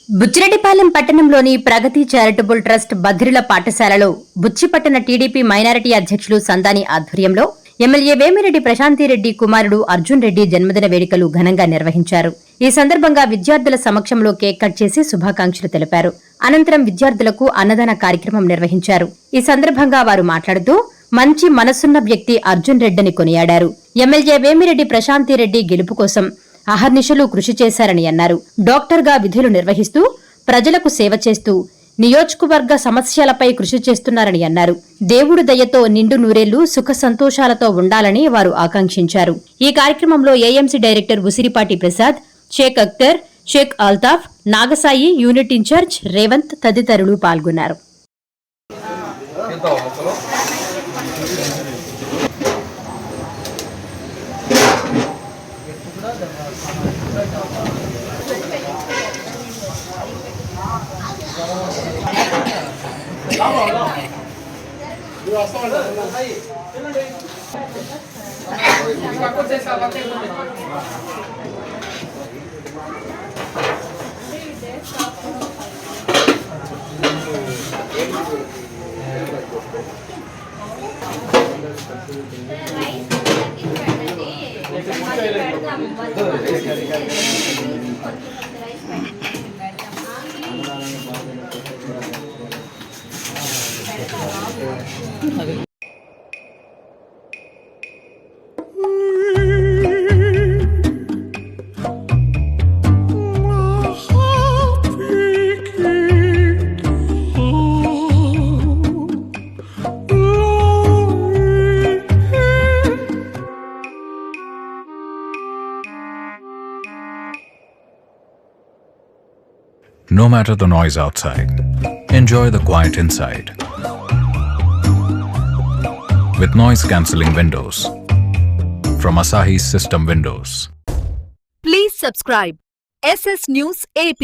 బుచ్చిరెడ్డిపాలెం పట్టణంలోని ప్రగతి charitable trust బద్రిల పాఠశాలలో బుచ్చిపట్టణ TDP minority అధ్యక్షులు సందాని ఆధ్వర్యంలో ఎమ్మెల్యే వేమిరెడ్డి ప్రశాంతిరెడ్డి కుమారుడు అర్జున్ రెడ్డి జన్మదిన వేడుకలు ఘనంగా నిర్వహించారు. ఈ సందర్భంగా విద్యార్థుల సమక్షంలో కేక్ కట్ చేసి శుభాకాంక్షలు తెలిపారు. అనంతరం విద్యార్థులకు అన్నదాన కార్యక్రమం నిర్వహించారు. ఈ సందర్భంగా వారు మాట్లాడుతూ మంచి మనసున్న వ్యక్తి అర్జున్ రెడ్డిని కొనియాడారు. ఎమ్మెల్యే వేమిరెడ్డి ప్రశాంతిరెడ్డి గెలుపు కోసం అహర్నిశలు కృషి చేశారని అన్నారు. డాక్టర్గా విధులు నిర్వహిస్తూ ప్రజలకు సేవ చేస్తూ నియోజకవర్గ సమస్యలపై కృషి చేస్తున్నారని అన్నారు. దేవుడు దయతో నిండు నూరేళ్లు సుఖ సంతోషాలతో ఉండాలని వారు ఆకాంక్షించారు. ఈ కార్యక్రమంలో AMC director Usiripati Prasad, Sheikh Akhtar, Sheikh Altaf, Nagasai, unit incharge Revanth తదితరులు పాల్గొన్నారు. No matter the noise outside, enjoy the quiet inside. With noise-cancelling windows from Asahi System Windows. Please subscribe SS News AP.